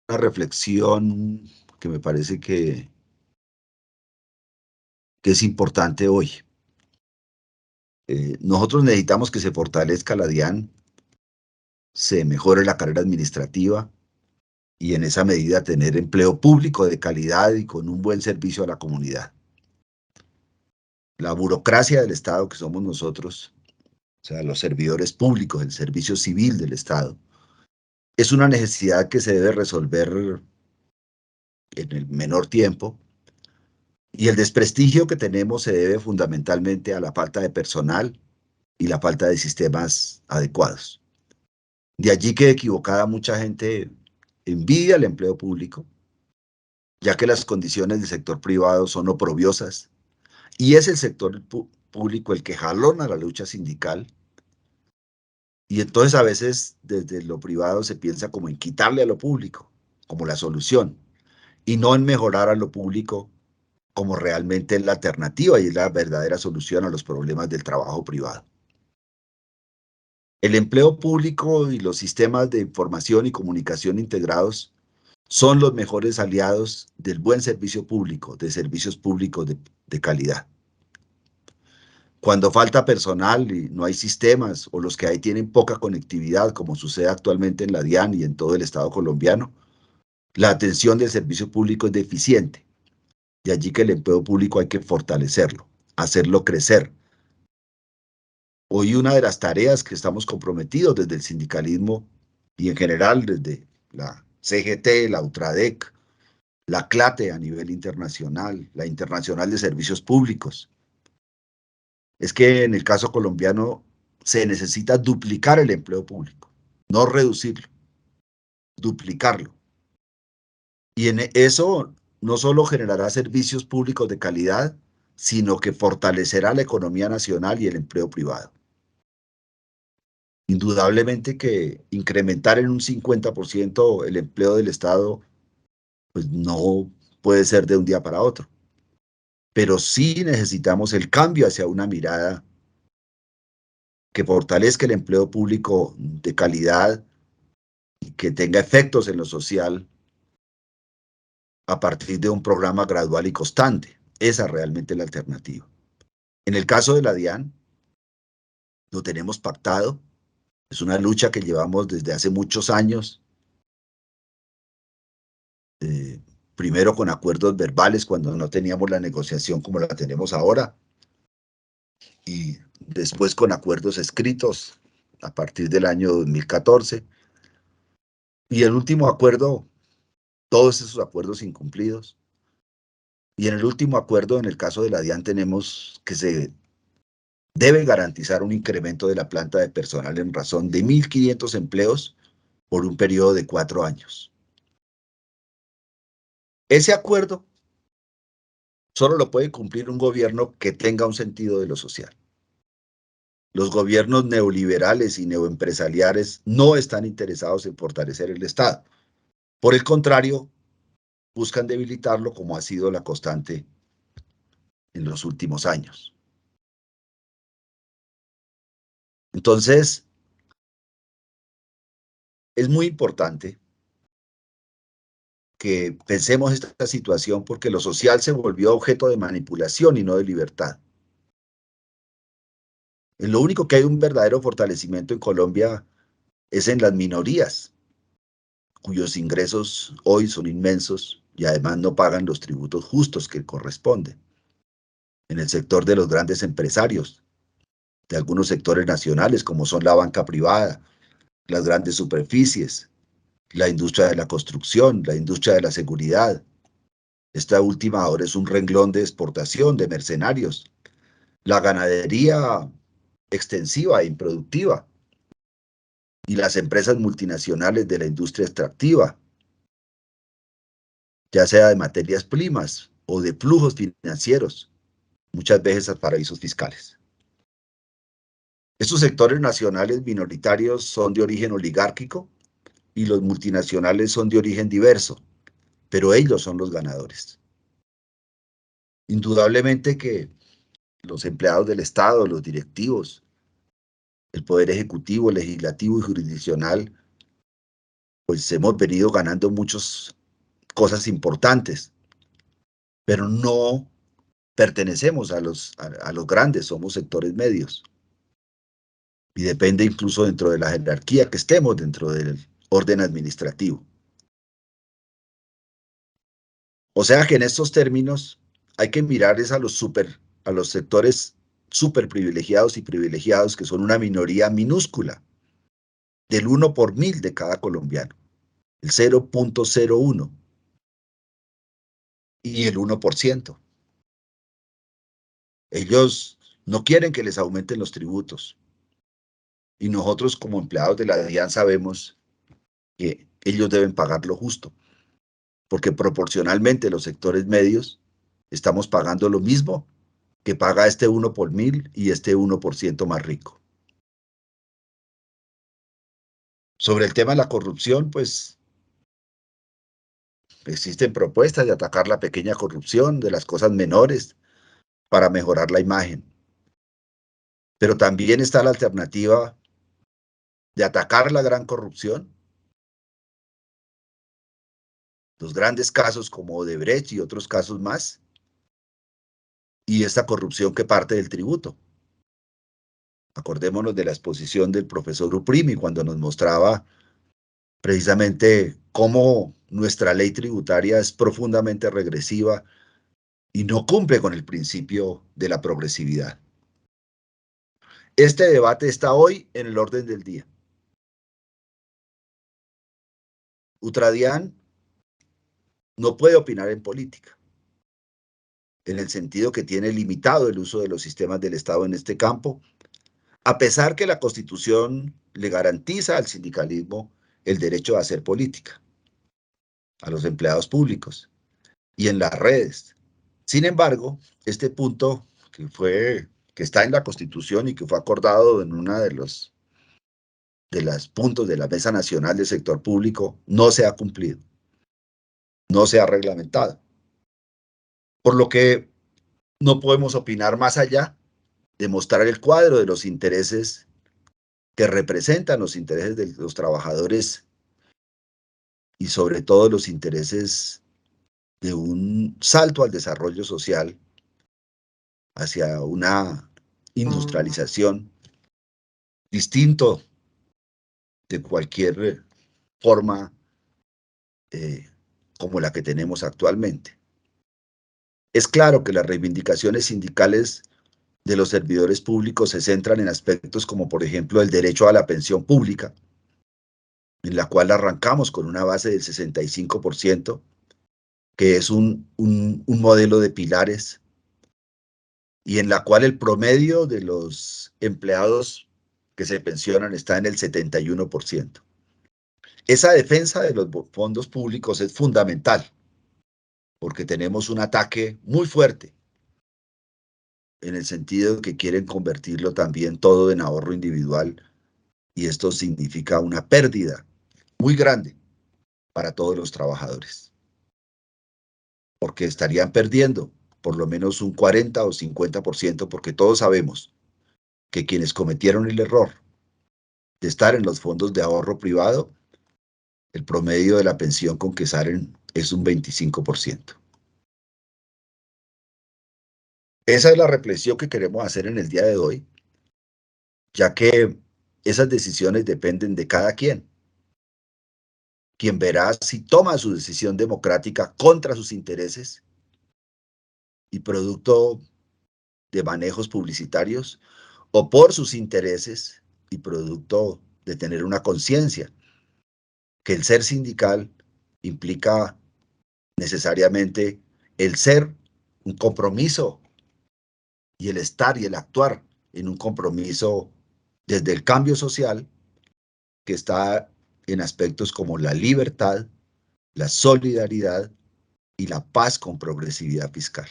una reflexión que me parece que es importante hoy. Nosotros necesitamos que se fortalezca la DIAN, se mejore la carrera administrativa y en esa medida tener empleo público de calidad y con un buen servicio a la comunidad. La burocracia del Estado que somos nosotros, o sea, los servidores públicos, el servicio civil del Estado, es una necesidad que se debe resolver en el menor tiempo. Y el desprestigio que tenemos se debe fundamentalmente a la falta de personal y la falta de sistemas adecuados. De allí que equivocada mucha gente envidia el empleo público, ya que las condiciones del sector privado son oprobiosas y es el sector público el que jalona la lucha sindical. Y entonces a veces desde lo privado se piensa como en quitarle a lo público, como la solución, y no en mejorar a lo público como realmente es la alternativa y es la verdadera solución a los problemas del trabajo privado. El empleo público y los sistemas de información y comunicación integrados son los mejores aliados del buen servicio público, de servicios públicos de calidad. Cuando falta personal y no hay sistemas o los que hay tienen poca conectividad, como sucede actualmente en la DIAN y en todo el Estado colombiano, la atención del servicio público es deficiente. De allí que el empleo público hay que fortalecerlo, hacerlo crecer. Hoy una de las tareas que estamos comprometidos desde el sindicalismo y en general desde la CGT, la UTRADEC, la CLATE a nivel internacional, la Internacional de Servicios Públicos, es que en el caso colombiano se necesita duplicar el empleo público, no reducirlo, duplicarlo. Y en eso no solo generará servicios públicos de calidad, sino que fortalecerá la economía nacional y el empleo privado. Indudablemente que incrementar en un 50% el empleo del Estado, pues no puede ser de un día para otro. Pero sí necesitamos el cambio hacia una mirada que fortalezca el empleo público de calidad y que tenga efectos en lo social a partir de un programa gradual y constante. Esa es realmente la alternativa. En el caso de la DIAN, lo tenemos pactado. Es una lucha que llevamos desde hace muchos años. Primero con acuerdos verbales cuando no teníamos la negociación como la tenemos ahora, y después con acuerdos escritos a partir del año 2014. Y el último acuerdo, todos esos acuerdos incumplidos. Y en el último acuerdo, en el caso de la DIAN, tenemos que se debe garantizar un incremento de la planta de personal en razón de 1.500 empleos por un periodo de 4 años. Ese acuerdo solo lo puede cumplir un gobierno que tenga un sentido de lo social. Los gobiernos neoliberales y neoempresariales no están interesados en fortalecer el Estado. Por el contrario, buscan debilitarlo como ha sido la constante en los últimos años. Entonces, es muy importante que pensemos esta situación porque lo social se volvió objeto de manipulación y no de libertad. En lo único que hay un verdadero fortalecimiento en Colombia es en las minorías, cuyos ingresos hoy son inmensos y además no pagan los tributos justos que corresponden. En el sector de los grandes empresarios, de algunos sectores nacionales como son la banca privada, las grandes superficies, la industria de la construcción, la industria de la seguridad. Esta última ahora es un renglón de exportación de mercenarios. La ganadería extensiva e improductiva y las empresas multinacionales de la industria extractiva, ya sea de materias primas o de flujos financieros, muchas veces a paraísos fiscales. Estos sectores nacionales minoritarios son de origen oligárquico y los multinacionales son de origen diverso, pero ellos son los ganadores. Indudablemente que los empleados del Estado, los directivos, el poder ejecutivo, legislativo y jurisdiccional pues hemos venido ganando muchas cosas importantes, pero no pertenecemos a los grandes, somos sectores medios. Y depende incluso dentro de la jerarquía que estemos, dentro del orden administrativo. O sea que en estos términos hay que mirar es a los sectores súper privilegiados y privilegiados, que son una minoría minúscula, del 1 por 1000 de cada colombiano, el 0.01 y el 1%. Ellos no quieren que les aumenten los tributos. Y nosotros como empleados de la DIAN sabemos que ellos deben pagar lo justo, porque proporcionalmente los sectores medios estamos pagando lo mismo que paga este 1 por 1000 y este 1% más rico. Sobre el tema de la corrupción, pues existen propuestas de atacar la pequeña corrupción, de las cosas menores, para mejorar la imagen. Pero también está la alternativa de atacar la gran corrupción, los grandes casos como Odebrecht y otros casos más, y esta corrupción que parte del tributo. Acordémonos de la exposición del profesor Uprimi cuando nos mostraba precisamente cómo nuestra ley tributaria es profundamente regresiva y no cumple con el principio de la progresividad. Este debate está hoy en el orden del día. Utradian no puede opinar en política, en el sentido que tiene limitado el uso de los sistemas del Estado en este campo, a pesar que la Constitución le garantiza al sindicalismo el derecho a hacer política, a los empleados públicos y en las redes. Sin embargo, este punto que está en la Constitución y que fue acordado en una de los puntos de la Mesa Nacional del Sector Público no se ha cumplido, no se ha reglamentado. Por lo que no podemos opinar más allá de mostrar el cuadro de los intereses que representan los intereses de los trabajadores y sobre todo los intereses de un salto al desarrollo social hacia una industrialización distinto de cualquier forma como la que tenemos actualmente. Es claro que las reivindicaciones sindicales de los servidores públicos se centran en aspectos como, por ejemplo, el derecho a la pensión pública, en la cual arrancamos con una base del 65%, que es un modelo de pilares, y en la cual el promedio de los empleados que se pensionan está en el 71%. Esa defensa de los fondos públicos es fundamental, porque tenemos un ataque muy fuerte en el sentido de que quieren convertirlo también todo en ahorro individual, y esto significa una pérdida muy grande para todos los trabajadores, porque estarían perdiendo por lo menos un 40 o 50%, porque todos sabemos que quienes cometieron el error de estar en los fondos de ahorro privado, el promedio de la pensión con que salen es un 25%. Esa es la reflexión que queremos hacer en el día de hoy, ya que esas decisiones dependen de cada quien verá si toma su decisión democrática contra sus intereses y producto de manejos publicitarios, o por sus intereses y producto de tener una conciencia que el ser sindical implica necesariamente el ser un compromiso y el estar y el actuar en un compromiso desde el cambio social, que está en aspectos como la libertad, la solidaridad y la paz con progresividad fiscal.